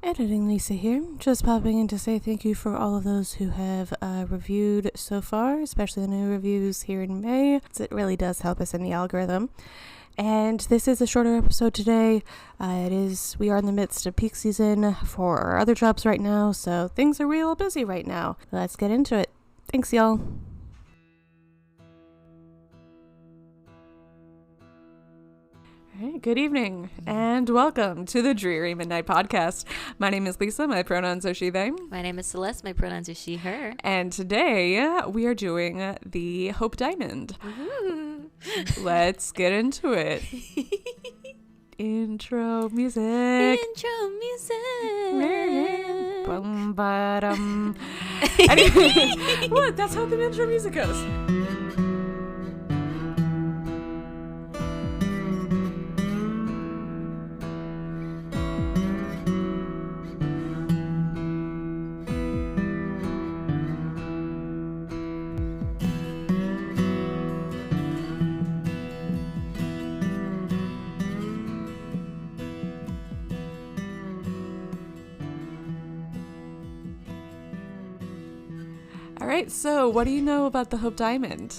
Editing Lisa here, just popping in to say thank you for all of those who have reviewed so far, especially the new reviews here in May. It really does help us in the algorithm. And this is a shorter episode today. We are in the midst of peak season for our other jobs right now, so things are real busy right now. Let's get into it. Thanks, y'all. Good evening and welcome to the Dreary Midnight Podcast. My name is Lisa. My pronouns are she, they. My name is Celeste. My pronouns are she, her. And today we are doing the Hope Diamond. Let's get into it. Intro music. Intro music. Bum, ba-dum. Anyway, what? That's how the intro music goes. All right, so what do you know about the Hope Diamond?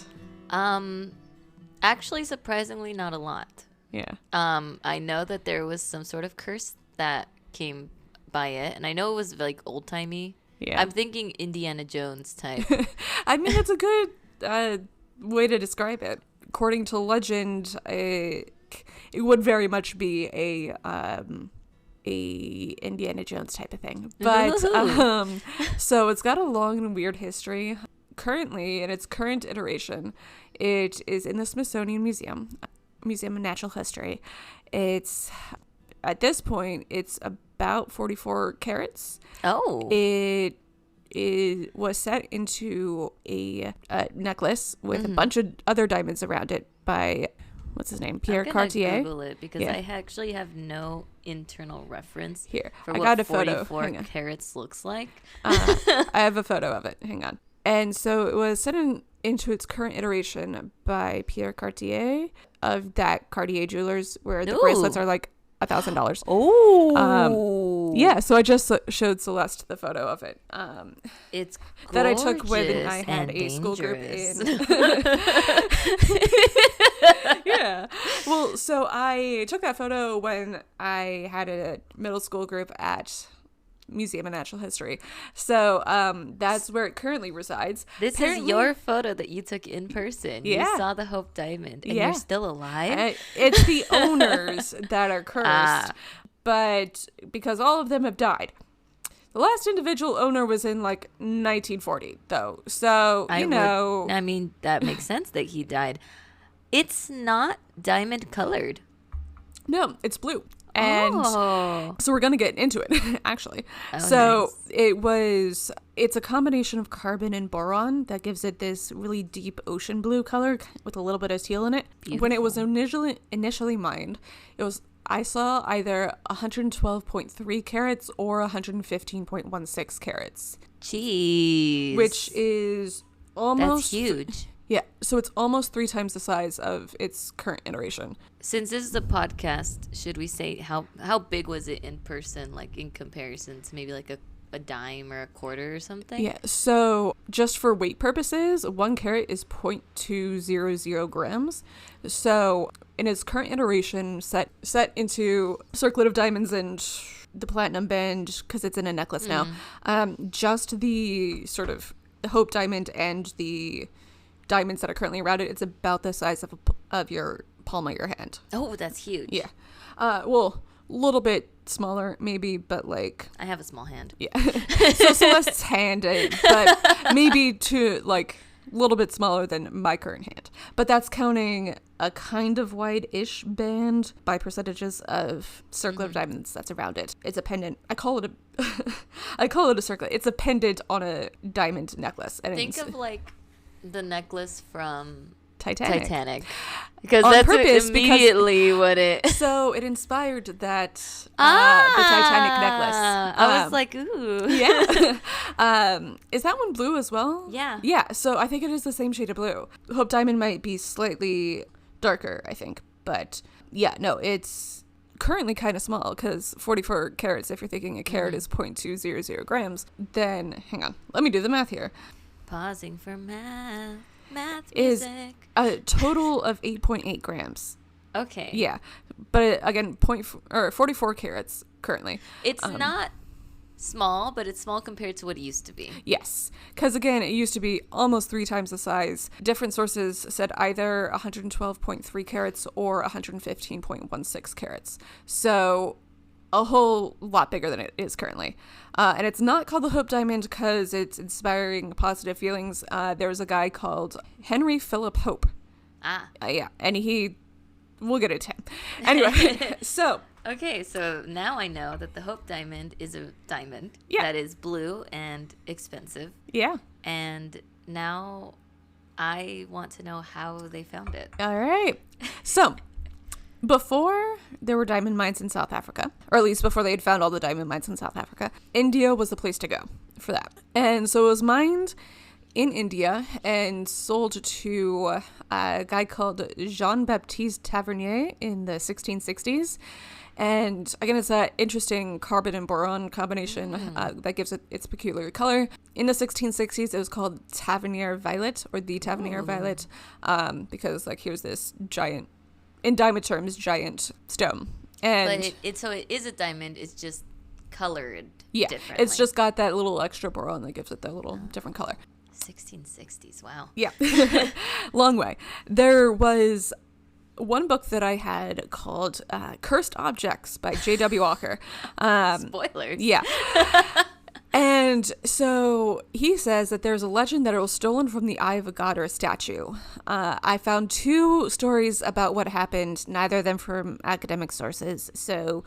Actually, surprisingly, not a lot. Yeah. I know that there was some sort of curse that came by it, and I know it was like old timey. Yeah. I'm thinking Indiana Jones type. I mean, it's a good way to describe it. According to legend, it would very much be a Indiana Jones type of thing. But so it's got a long and weird history. Currently, in its current iteration, it is in the Smithsonian Museum of Natural History. It's at this point it's about 44 carats. Oh. It was set into a necklace with a bunch of other diamonds around it by, what's his name? Pierre Cartier. I'm gonna Google it because I actually have no internal reference Here, for I what got a photo. 44 carats looks like. I have a photo of it. Hang on. And so it was set into its current iteration by Pierre Cartier of that Cartier Jewelers, where the bracelets are like $1,000. Oh. Yeah, so I just showed Celeste the photo of it. It's that I took when I had a school group in. Yeah. Well, so I took that photo when I had a middle school group at Museum of Natural History. So that's where it currently resides. This is your photo that you took in person. Yeah. You saw the Hope Diamond and you're still alive? It's the owners that are cursed. But because all of them have died. The last individual owner was in like 1940 though. So, I mean, that makes sense that he died. It's not diamond colored. No, it's blue. And so we're going to get into it, actually. Oh, so nice. It's a combination of carbon and boron that gives it this really deep ocean blue color with a little bit of teal in it. Beautiful. When it was initially mined, I saw either 112.3 carats or 115.16 carats. Jeez. Which is almost... That's huge. Yeah, so it's almost 3 times the size of its current iteration. Since this is a podcast, should we say how big was it in person, like in comparison to maybe like a dime or a quarter or something? Yeah, so just for weight purposes, 1 carat is 0.200 grams. So in its current iteration, set into circlet of diamonds and the platinum band, because it's in a necklace now, just the sort of Hope Diamond and the diamonds that are currently around it, it's about the size of your palm of your hand. Oh, that's huge. Yeah. Well, a little bit smaller maybe, but like... I have a small hand. Yeah. So Celeste's hand, but maybe to like a little bit smaller than my current hand. But that's counting a kind of wide-ish band by percentages of circlet of diamonds that's around it. It's a pendant. I call it a circlet. It's a pendant on a diamond necklace. And think of like the necklace from Titanic. Because on that's purpose, immediately what it... So it inspired that the Titanic necklace. I was like, ooh. Yeah. Is that one blue as well? Yeah. Yeah, so I think it is the same shade of blue. Hope Diamond might be slightly darker, I think. But yeah, no, it's currently kind of small because 44 carats, if you're thinking a carat is 0.200 grams, then hang on, let me do the math here. Pausing for math. Math Is music. a total of 8.8 grams. Okay. Yeah. But again, 44 carats currently. It's not small, but it's small compared to what it used to be. Yes. Because again, it used to be almost 3 times the size. Different sources said either 112.3 carats or 115.16 carats. So a whole lot bigger than it is currently. And it's not called the Hope Diamond because it's inspiring positive feelings. There was a guy called Henry Philip Hope. Yeah. And we'll get into him. Anyway, so. Okay, so now I know that the Hope Diamond is a diamond Yeah. that is blue and expensive. Yeah. And now I want to know how they found it. All right. So, before there were diamond mines in South Africa, or at least before they had found all the diamond mines in South Africa, India was the place to go for that. And so it was mined in India and sold to a guy called Jean-Baptiste Tavernier in the 1660s. And again, it's that interesting carbon and boron combination that gives it its peculiar color. In the 1660s, it was called Tavernier Violet, or the Tavernier Violet, because like here's this giant, in diamond terms, giant stone. And But it is a diamond. It's just colored differently. it's just got that little extra boron that gives it that little different color. 1660s. Wow. Yeah, long way. There was one book that I had called Cursed Objects by J.W. Walker. Spoilers. Yeah. And so he says that there's a legend that it was stolen from the eye of a god or a statue. I found 2 stories about what happened, neither of them from academic sources, so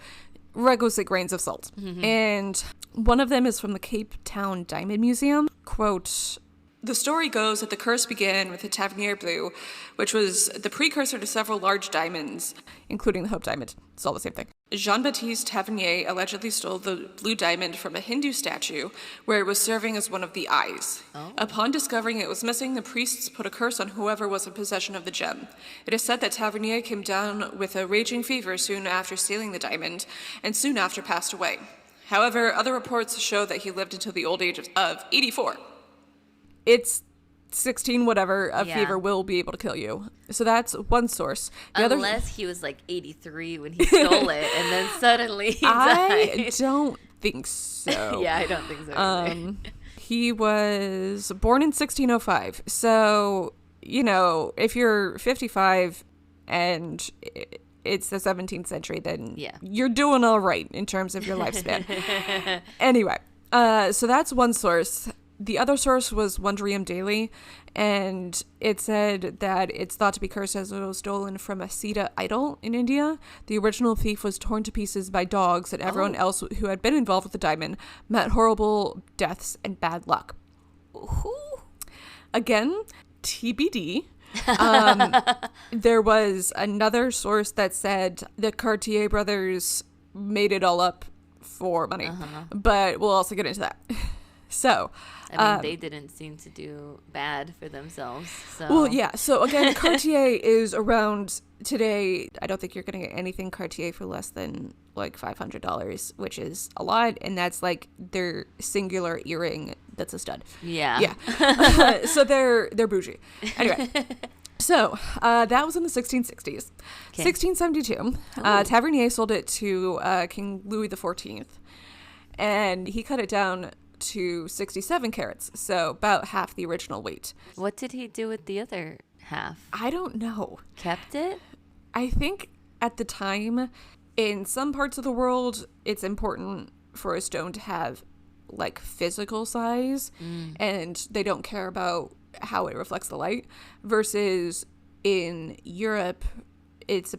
requisite grains of salt. And one of them is from the Cape Town Diamond Museum. Quote, "The story goes that the curse began with the Tavernier Blue, which was the precursor to several large diamonds, including the Hope Diamond. It's all the same thing. Jean-Baptiste Tavernier allegedly stole the blue diamond from a Hindu statue where it was serving as one of the eyes. Upon discovering it was missing, the priests put a curse on whoever was in possession of the gem. It is said that Tavernier came down with a raging fever soon after stealing the diamond, and soon after passed away. However, other reports show that he lived until the old age of 84. It's 16 whatever, a fever will be able to kill you. So that's one source. Unless he was like 83 when he stole it, and then suddenly he I died. don't think so. Yeah, I don't think so either. He was born in 1605. So, you know, if you're 55 and it's the 17th century, then you're doing all right in terms of your lifespan. Anyway, so that's one source. The other source was Wondrium Daily, and it said that it's thought to be cursed as it was stolen from a Sita idol in India. The original thief was torn to pieces by dogs, and everyone else who had been involved with the diamond met horrible deaths and bad luck. Again, TBD. There was another source that said the Cartier brothers made it all up for money, but we'll also get into that. So, I mean, they didn't seem to do bad for themselves. So. Well, yeah. So again, Cartier is around today. I don't think you're going to get anything Cartier for less than like $500, which is a lot, and that's like their singular earring. That's a stud. Yeah. Yeah. So they're bougie. Anyway. So, that was in the 1660s. 1672, Tavernier sold it to King Louis XIV, and he cut it down to 67 carats, so about half the original weight. What did he do with the other half? I don't know. Kept it? I think at the time, in some parts of the world, it's important for a stone to have like physical size, and they don't care about how it reflects the light, versus in Europe it's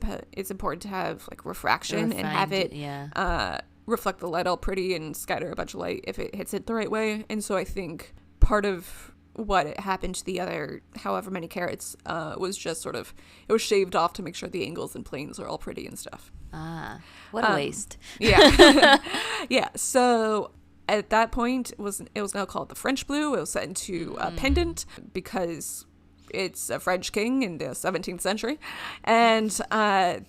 important to have like refraction and have it reflect the light all pretty and scatter a bunch of light if it hits it the right way. And so I think part of what happened to the other however many carats was just sort of, it was shaved off to make sure the angles and planes are all pretty and stuff. What a waste. Yeah. Yeah. So at that point, it was now called the French blue. It was set into a pendant because it's a French king in the 17th century. And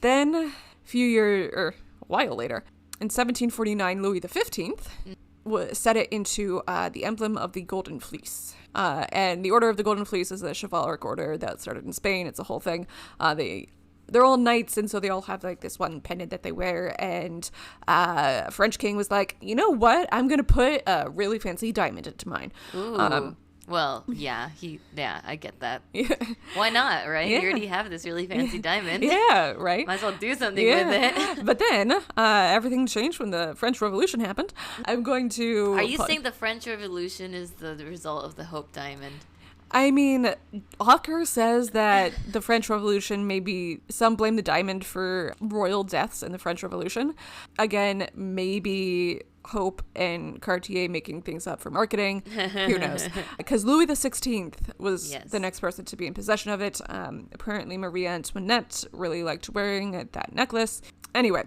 then while later. In 1749, Louis XV set it into the emblem of the Golden Fleece. And the Order of the Golden Fleece is a chivalric order that started in Spain. It's a whole thing. They're all knights, and so they all have like this one pendant that they wear. And a French king was like, you know what? I'm gonna put a really fancy diamond into mine. Ooh. Well, yeah, I get that. Yeah. Why not, right? Yeah. You already have this really fancy diamond. Yeah, right? Might as well do something with it. But then, everything changed when the French Revolution happened. I'm going to... Are you saying the French Revolution is the result of the Hope Diamond? I mean, Hawker says that the French Revolution, maybe some blame the diamond for royal deaths in the French Revolution. Again, maybe Hope and Cartier making things up for marketing. Who knows? Because Louis XVI was the next person to be in possession of it. Apparently, Marie Antoinette really liked wearing that necklace. Anyway,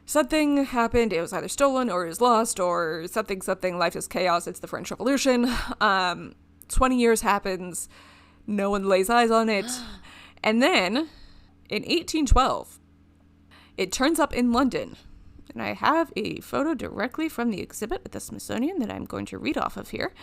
something happened. It was either stolen or it was lost or something. Life is chaos. It's the French Revolution. 20 years happens, no one lays eyes on it, and then in 1812 it turns up in London, and I have a photo directly from the exhibit at the Smithsonian that I'm going to read off of here.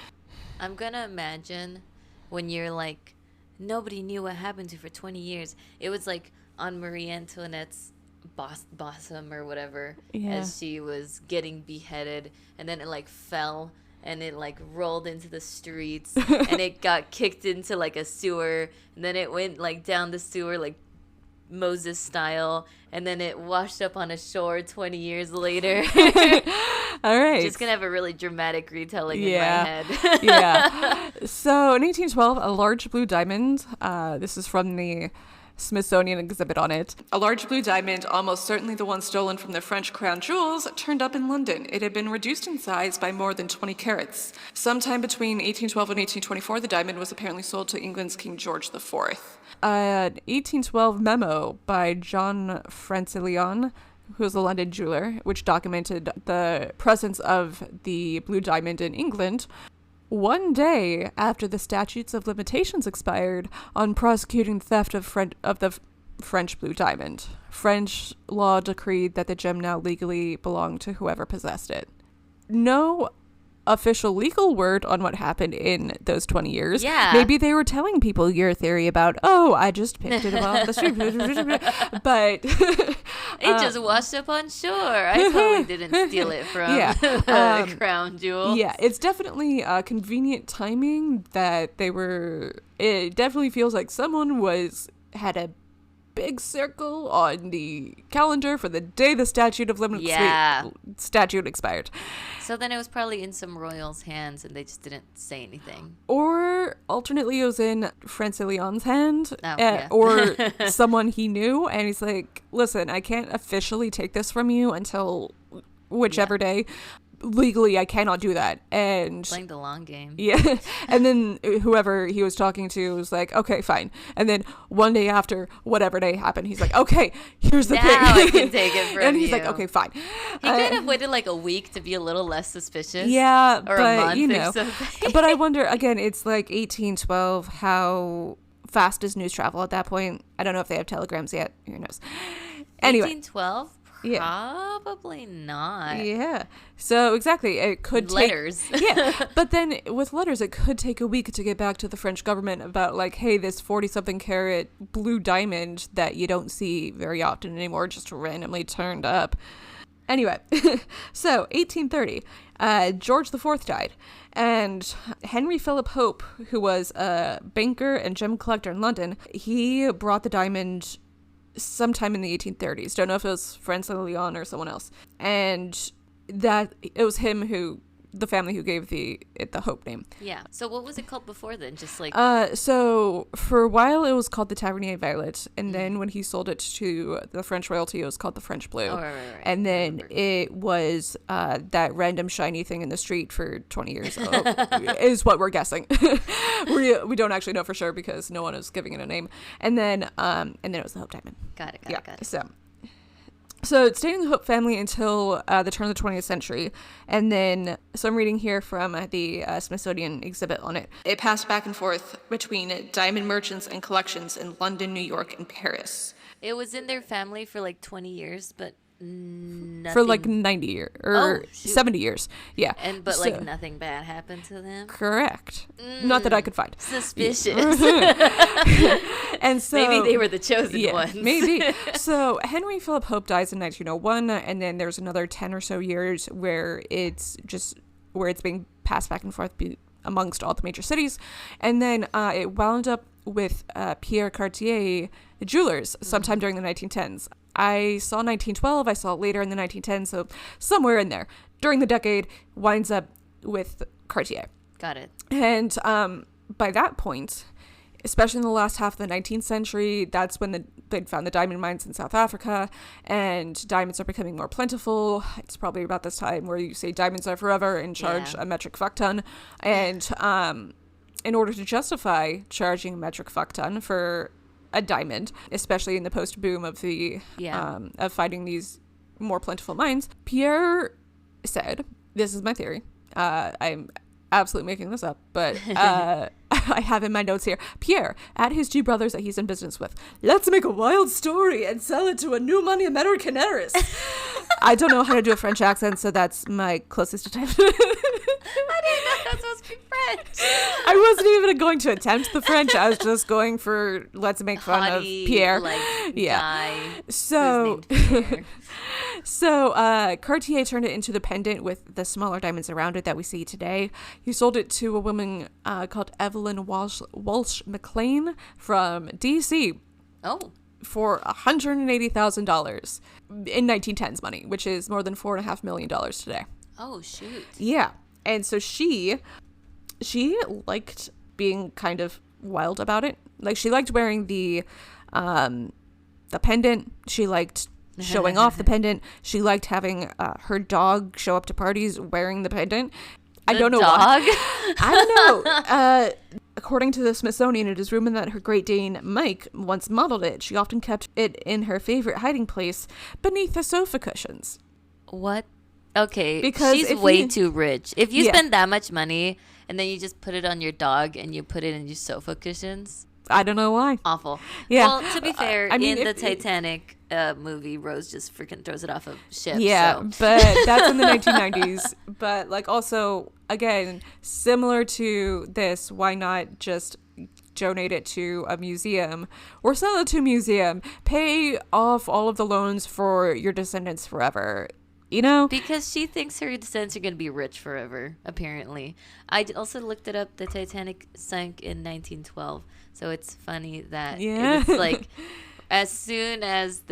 I'm gonna imagine when you're like, nobody knew what happened to her for 20 years. It was like on Marie Antoinette's bosom or whatever, as she was getting beheaded, and then it like fell and it like rolled into the streets and it got kicked into like a sewer, and then it went like down the sewer like Moses style, and then it washed up on a shore 20 years later. All right. Just gonna have a really dramatic retelling in my head. Yeah. So in 1812, a large blue diamond, this is from the Smithsonian exhibit on it. A large blue diamond, almost certainly the one stolen from the French crown jewels, turned up in London. It had been reduced in size by more than 20 carats. Sometime between 1812 and 1824, the diamond was apparently sold to England's King George IV. An 1812 memo by John Francillon, who was a London jeweler, which documented the presence of the blue diamond in England, one day after the statutes of limitations expired on prosecuting theft of the French blue diamond. French law decreed that the gem now legally belonged to whoever possessed it. No official legal word on what happened in those 20 years. Yeah. Maybe they were telling people your theory about, I just picked it up off the street. But it just washed up on shore. I totally didn't steal it from the crown jewel. Yeah, it's definitely convenient timing that they were... It definitely feels like someone had a big circle on the calendar for the day the statute of statute expired. So then it was probably in some royal's hands and they just didn't say anything. Or alternately it was in Francillon's hand, yeah. or someone he knew, and he's like, listen, I can't officially take this from you until whichever day. Legally, I cannot do that. And playing the long game. Yeah. And then whoever he was talking to was like, okay, fine. And then one day after, whatever day happened, he's like, okay, here's the thing. Now I can take it from and he's you. like, okay, fine. He could have waited like a week to be a little less suspicious. Yeah, or but a month you know. or something. But I wonder, again, it's like 1812, how fast does news travel at that point? I don't know if they have telegrams yet. Who knows? Anyway. 1812? Probably not. Yeah. So exactly, it could letters. Yeah. But then with letters, it could take a week to get back to the French government about like, hey, this 40-something carat blue diamond that you don't see very often anymore just randomly turned up. Anyway, so 1830, George IV died, and Henry Philip Hope, who was a banker and gem collector in London, he brought the diamond sometime in the 1830s. Don't know if it was Francillon or someone else. And that it was him the family who gave it the Hope name. Yeah. So what was it called before then? Just like... So for a while it was called the Tavernier Violet, and then when he sold it to the French royalty, it was called the French Blue. Oh, right. And then it was that random shiny thing in the street for 20 years, is what we're guessing. We don't actually know for sure because no one is giving it a name. And then it was the Hope Diamond. Got it. So it stayed in the Hope family until the turn of the 20th century. And then, so I'm reading here from the Smithsonian exhibit on it. It passed back and forth between diamond merchants and collections in London, New York, and Paris. It was in their family for like 20 years, but Nothing. for like 90 years or 70 years. Yeah. But like nothing bad happened to them? Correct. Not that I could find. Suspicious. And so maybe they were the chosen ones. Maybe. So Henry Philip Hope dies in 1901, and then there's another 10 or so years where it's being passed back and forth amongst all the major cities. And then it wound up with Pierre Cartier jewelers sometime during the 1910s. I saw 1912, I saw it later in the 1910s, so somewhere in there during the decade winds up with Cartier. Got it. And by that point, especially in the last half of the 19th century, that's when they'd found the diamond mines in South Africa, and diamonds are becoming more plentiful. It's probably about this time where you say diamonds are forever and charge a metric fuck ton. And in order to justify charging a metric fuck ton for a diamond, especially in the post-boom of the of finding these more plentiful mines, Pierre said, this is my theory, I'm absolutely making this up, but I have in my notes here, Pierre, at his two brothers that he's in business with, let's make a wild story and sell it to a new money American heiress. I don't know how to do a French accent, so that's my closest attempt. I didn't know that was supposed to be French. I wasn't even going to attempt the French. I was just going for let's make fun Haughty, of Pierre. Like, yeah. guy So, who's named Pierre. so Cartier turned it into the pendant with the smaller diamonds around it that we see today. He sold it to a woman called Evelyn Walsh McLean from D.C. Oh. for $180,000 in 1910s money, which is more than $4.5 million today. Oh, shoot. Yeah. And so she liked being kind of wild about it. Like, she liked wearing the pendant. She liked showing off the pendant. She liked having her dog show up to parties wearing the pendant. I don't know why. I don't know. According to the Smithsonian, it is rumored that her Great Dane, Mike, once modeled it. She often kept it in her favorite hiding place beneath the sofa cushions. What? Okay, because she's way too rich. If you spend that much money and then you just put it on your dog and you put it in your sofa cushions. I don't know why. Awful. Yeah. Well, to be fair, in the Titanic movie, Rose just freaking throws it off a ship. Yeah, so. But that's in the 1990s. But, like, also, again, similar to this, why not just donate it to a museum or sell it to a museum? Pay off all of the loans for your descendants forever. You know? Because she thinks her descendants are going to be rich forever, apparently. I also looked it up. The Titanic sank in 1912. So it's funny that it's like, as soon as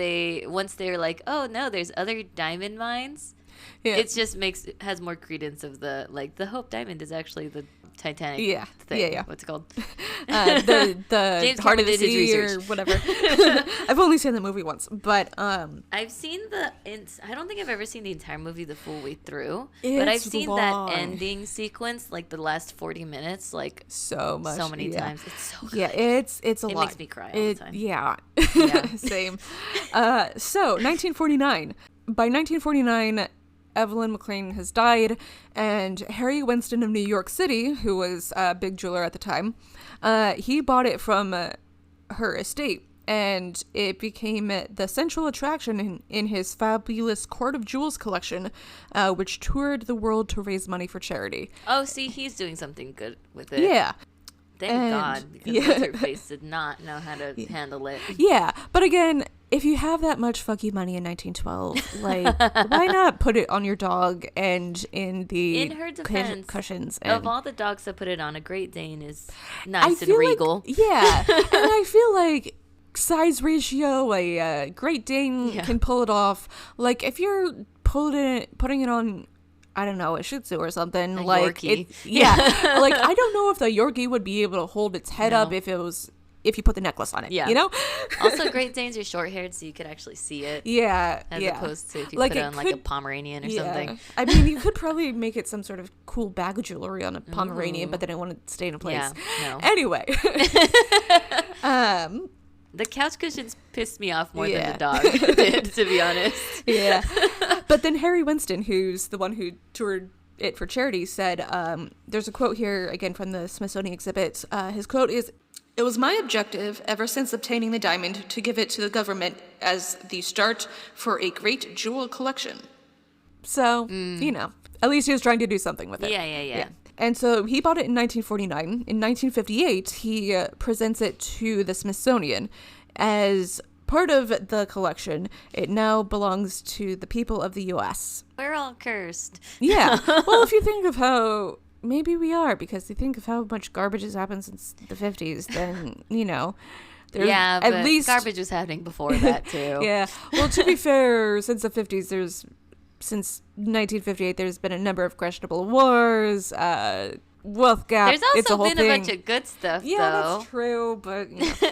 once they're like, oh no, there's other diamond mines. Yeah. It just has more credence of the Hope Diamond is actually the Titanic thing. Yeah. What's it called? The Heart of the Sea or whatever. I've only seen the movie once, but I've seen I don't think I've ever seen the entire movie the full way through, but I've seen that ending sequence, like the last 40 minutes, like so many times. It's so good. Yeah, it's a lot. It makes me cry all the time. Yeah. Same. So 1949. By 1949, Evelyn McLean has died, and Harry Winston of New York City, who was a big jeweler at the time, he bought it from her estate, and it became the central attraction in his fabulous Court of Jewels collection, which toured the world to raise money for charity. Oh, see, he's doing something good with it. Yeah. Thank God, because What's-Her-Face did not know how to handle it. Yeah, but again, if you have that much fucky money in 1912, like, why not put it on your dog and in her defense, cushions? Of all the dogs that put it on, a Great Dane is nice and regal. And I feel like size ratio, a Great Dane can pull it off. Like, if you're putting it on, I don't know, a Shih Tzu or something, like Yorkie. Like, I don't know if the Yorkie would be able to hold its head up if you put the necklace on it. Yeah. You know? Also, Great Danes are short haired, so you could actually see it. Yeah. As opposed to if you put it on like a Pomeranian or something. I mean, you could probably make it some sort of cool bag of jewelry on a Pomeranian, but then it wouldn't stay in place. Yeah. No. Anyway. The couch cushions pissed me off more than the dog did, to be honest. Yeah. But then Harry Winston, who's the one who toured it for charity, said, there's a quote here, again, from the Smithsonian exhibit. His quote is, "It was my objective, ever since obtaining the diamond, to give it to the government as the start for a great jewel collection. So, at least he was trying to do something with it. Yeah. And so he bought it in 1949. In 1958, he presents it to the Smithsonian as part of the collection. It now belongs to the people of the U.S. We're all cursed. Yeah. Well, if you think of how... Maybe we are, because you think of how much garbage has happened since the 50s, then, there's yeah, but at least garbage was happening before that, too. Yeah. Well, to be fair, since the 50s, since 1958, there's been a number of questionable wars, wealth gap. There's also it's a whole been thing. A bunch of good stuff, yeah, though. That's true, but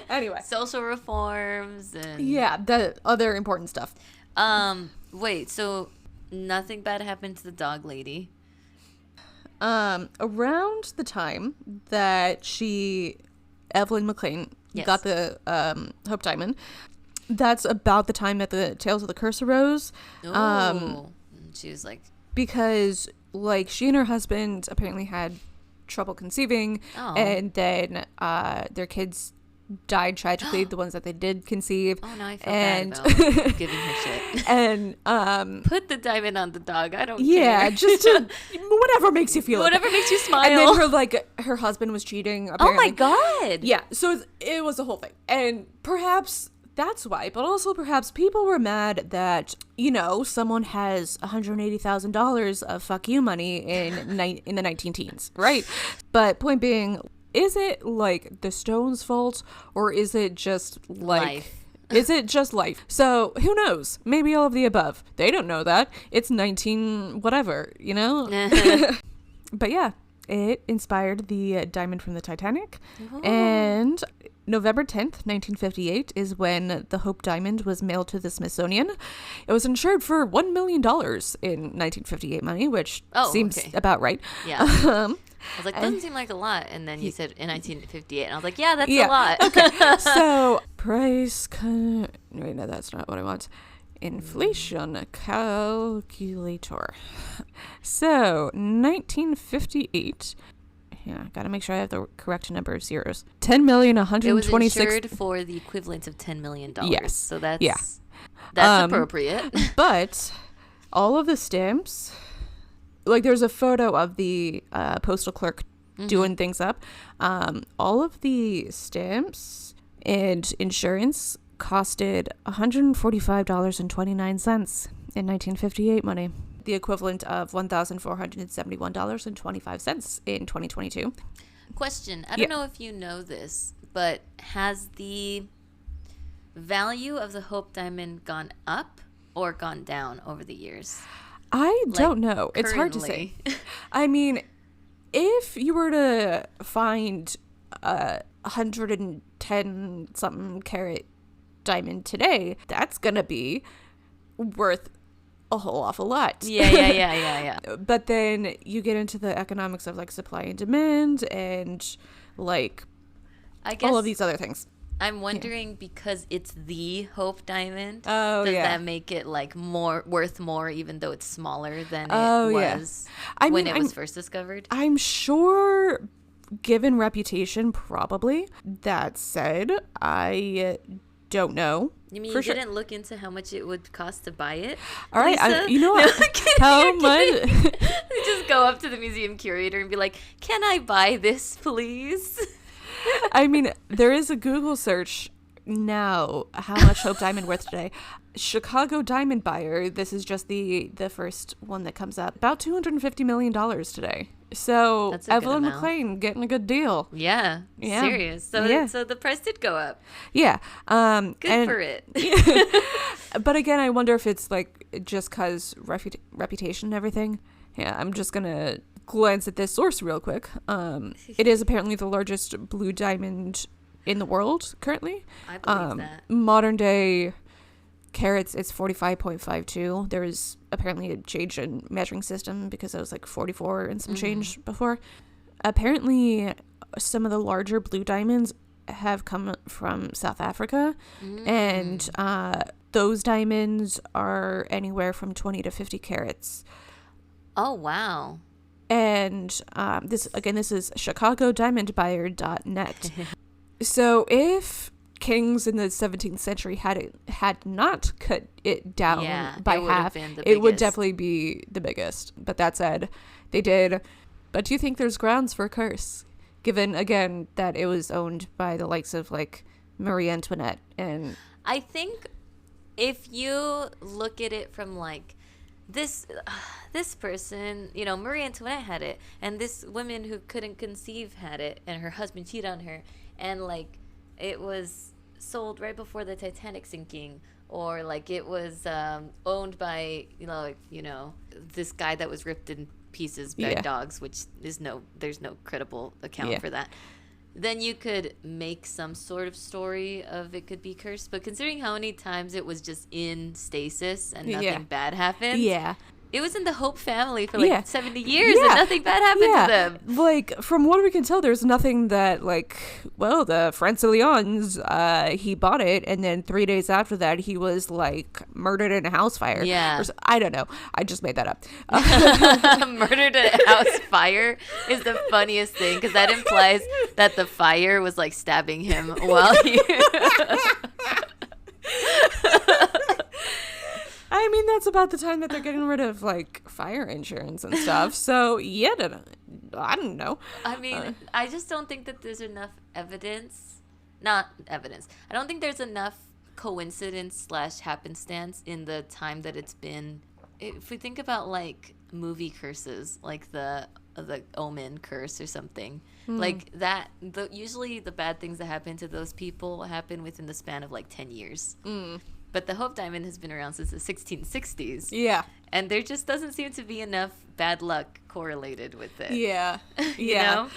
anyway. Social reforms and... Yeah, the other important stuff. Wait, so nothing bad happened to the dog lady? Around the time that Evelyn McLean got the Hope Diamond, that's about the time that the Tales of the Curse arose. She was like... Because, she and her husband apparently had trouble conceiving, and then their kids died tragically, the ones that they did conceive. Oh, no, I feel bad about giving her shit. And put the diamond on the dog. I don't care. Yeah, just to, whatever makes you feel whatever makes you smile. And then her husband was cheating, apparently. Oh my god. Yeah, so it was a whole thing. And perhaps that's why, but also perhaps people were mad that, someone has $180,000 of fuck you money in the 19 teens, right? But point being, is it the stone's fault, or is it just life? Is it just life? So who knows? Maybe all of the above. They don't know that. It's 19 whatever, But yeah, it inspired the diamond from the Titanic. Oh. And November 10th, 1958 is when the Hope Diamond was mailed to the Smithsonian. It was insured for $1 million in 1958 money, which seems about right. Yeah. I was like, doesn't seem like a lot. And then you said in 1958. And I was like, yeah, that's a lot. Okay. So, price... Wait, no, that's not what I want. Inflation calculator. So, 1958... Yeah, gotta make sure I have the correct number of zeros. $10,126,000. It was insured for the equivalent of $10 million. Yes. So that's appropriate. But all of the stamps... there's a photo of the postal clerk doing things up. All of the stamps and insurance costed $145.29 in 1958 money. The equivalent of $1,471.25 in 2022. Question. I don't know if you know this, but has the value of the Hope Diamond gone up or gone down over the years? I don't know. It's hard to say. I mean, if you were to find a 110 something carat diamond today, that's gonna be worth a whole awful lot. Yeah. But then you get into the economics of supply and demand and I guess all of these other things. I'm wondering because it's the Hope Diamond. Does that make it worth more, even though it's smaller than it was when it was first discovered? I'm sure, given reputation, probably. That said, I don't know. You mean didn't look into how much it would cost to buy it? All right, how much? You just go up to the museum curator and be like, "Can I buy this, please?" I mean, there is a Google search now. How much Hope Diamond worth today? Chicago diamond buyer. This is just the first one that comes up. About $250 million today. So Evelyn McLean getting a good deal. Yeah. Serious. So the price did go up. Yeah. Good for it. But again, I wonder if it's just because reputation and everything. Yeah, I'm just gonna glance at this source real quick. It is apparently the largest blue diamond in the world currently. I believe that. Modern day carats, it's 45.52. There is apparently a change in measuring system because it was 44 and some change before. Apparently, some of the larger blue diamonds have come from South Africa, and those diamonds are anywhere from 20 to 50 carats. Oh, wow. And this is ChicagoDiamondBuyer.net. So if kings in the 17th century had not cut it down by half, it would definitely be the biggest. But that said, they did. But do you think there's grounds for a curse, given again that it was owned by the likes of like Marie Antoinette? And I think if you look at it from like this person, you know, Marie Antoinette had it, and this woman who couldn't conceive had it, and her husband cheated on her, and like it was sold right before the Titanic sinking, or like it was owned by this guy that was ripped in pieces by dogs, which is there's no credible account for that. Then you could make some sort of story of it could be cursed. But considering how many times it was just in stasis and nothing bad happened. Yeah. It was in the Hope family for like 70 years and nothing bad happened to them. Like, from what we can tell, there's nothing that, like, well, the Francilians, he bought it, and then 3 days after that, he was, like, murdered in a house fire. Yeah. I don't know. I just made that up. Murdered in a house fire is the funniest thing, because that implies that the fire was, like, stabbing him while he... I mean, that's about the time that they're getting rid of, like, fire insurance and stuff. So, yeah, I don't know. I mean, I just don't think that there's enough evidence. Not evidence. I don't think there's enough coincidence / happenstance in the time that it's been. If we think about, like, movie curses, like the Omen curse or something, like that, usually the bad things that happen to those people happen within the span of, like, 10 years. But the Hope Diamond has been around since the 1660s. Yeah. And there just doesn't seem to be enough bad luck correlated with it. Yeah. You know?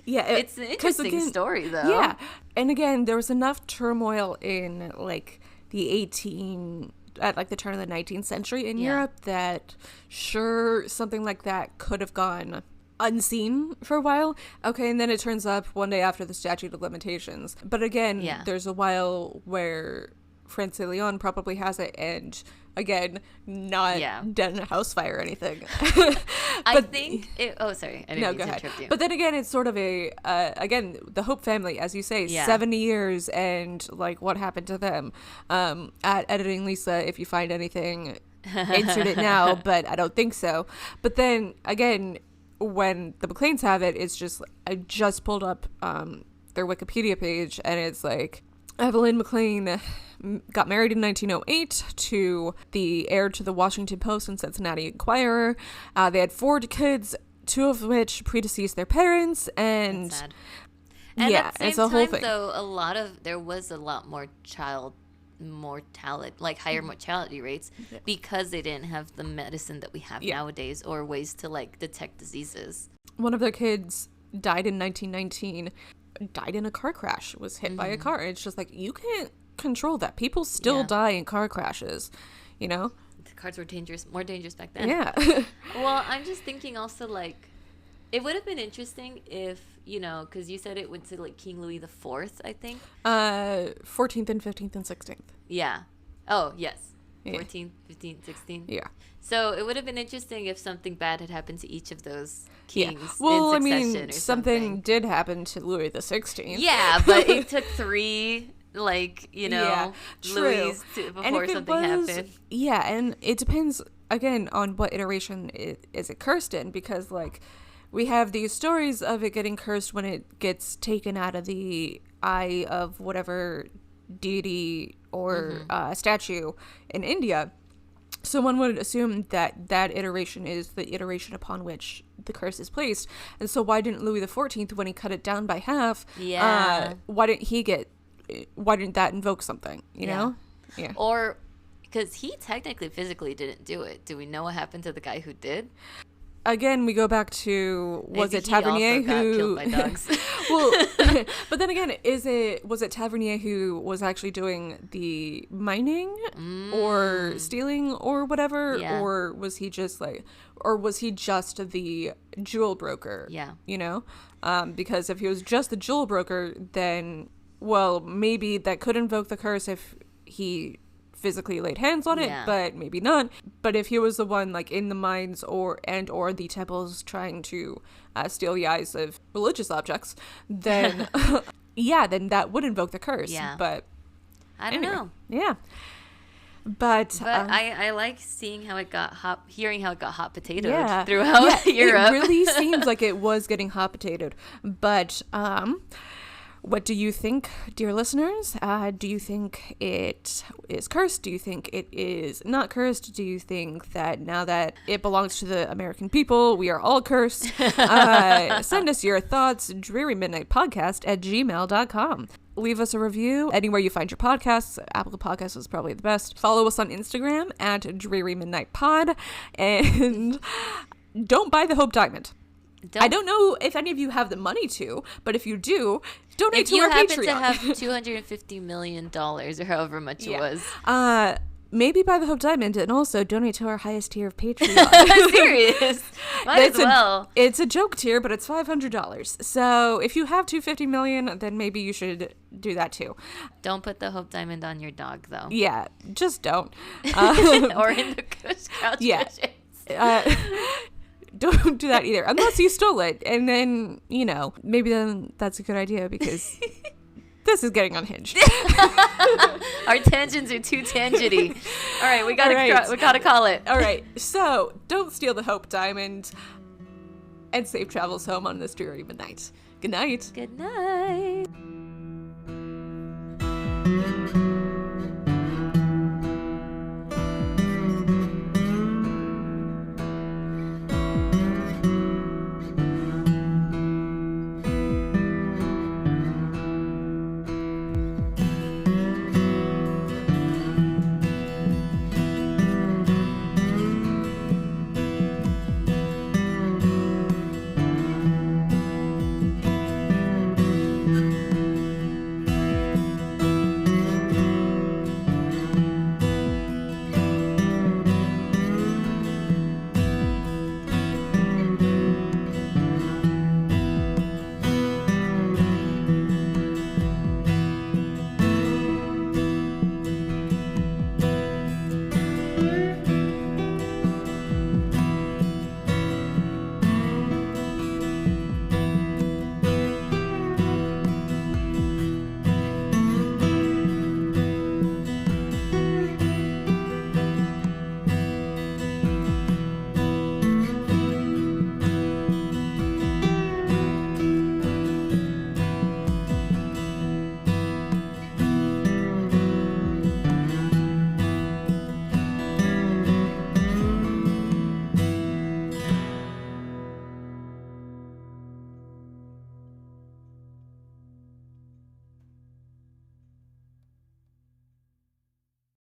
Yeah. It's an interesting story, though. Yeah. And again, there was enough turmoil in, like, at, like, the turn of the 19th century in Europe that, sure, something like that could have gone unseen for a while. Okay, and then it turns up one day after the statute of limitations. But again, there's a while where Francilion probably has it, and again, not done a house fire or anything. I think sorry, I didn't mean to interrupt you. But then again, it's sort of again, the Hope family, as you say, 70 years, and like what happened to them. At Editing Lisa, if you find anything, insert it now, but I don't think so. But then again, when the McLeans have it, it's just, I just pulled up their Wikipedia page, and it's like, Evelyn McLean got married in 1908 to the heir to the Washington Post and Cincinnati Enquirer. They had 4 kids, 2 of which predeceased their parents, and that's sad. And at the same time, though, there was a lot more child mortality, like higher mortality rates, because they didn't have the medicine that we have nowadays, or ways to like detect diseases. One of their kids died in 1919. Died in a car crash, was hit by a car. It's just like, you can't control that. People still die in car crashes, you know? The cars were more dangerous back then. Yeah. Well, I'm just thinking also, like, it would have been interesting if, you know, because you said it went to, like, King Louis IV, I think. 14th and 15th and 16th. Yeah. Oh, yes. 14th, 15th, 16th. Yeah. So it would have been interesting if something bad had happened to each of those kings in succession or something did happen to Louis the 16th. Yeah, but it took 3, like, you know, Louis before something happened. Yeah, and it depends, again, on what iteration is it cursed in, because, like, we have these stories of it getting cursed when it gets taken out of the eye of whatever deity or statue in India. So one would assume that that iteration is the iteration upon which the curse is placed. And so why didn't Louis XIV, when he cut it down by half, why didn't that invoke something, you know? Yeah. Or, because he technically physically didn't do it. Do we know what happened to the guy who did? Again, we go back to, was it Tavernier who got killed by dogs? Well, but then again, was it Tavernier who was actually doing the mining or stealing or whatever, or was he just the jewel broker? Yeah, you know, because if he was just the jewel broker, then maybe that could invoke the curse if he physically laid hands on it, but maybe not. But if he was the one, like, in the mines or the temples trying to steal the eyes of religious objects, then then that would invoke the curse. But I don't know. Yeah. But I like seeing how it got hearing how it got hot potatoed yeah. throughout Europe. It really seems like it was getting hot potatoed. But what do you think, dear listeners? Do you think it is cursed? Do you think it is not cursed? Do you think that now that it belongs to the American people, we are all cursed? Send us your thoughts, drearymidnightpodcast@gmail.com. Leave us a review anywhere you find your podcasts. Apple Podcasts is probably the best. Follow us on Instagram @DrearyMidnightPod. And don't buy the Hope Diamond. I don't know if any of you have the money to, but if you do, donate to our Patreon. If you happen to have $250 million or however much it was. Maybe buy the Hope Diamond and also donate to our highest tier of Patreon. Serious? Might as well. It's a joke tier, but it's $500. So if you have $250 million, then maybe you should do that too. Don't put the Hope Diamond on your dog, though. Yeah, just don't. Or in the couch cushions. Don't do that either, unless you stole it. And then, maybe then that's a good idea because this is getting unhinged. Our tangents are too tangenty. All right, we gotta call it. All right, so don't steal the Hope Diamond and safe travels home on this dreary midnight. Good night. Good night.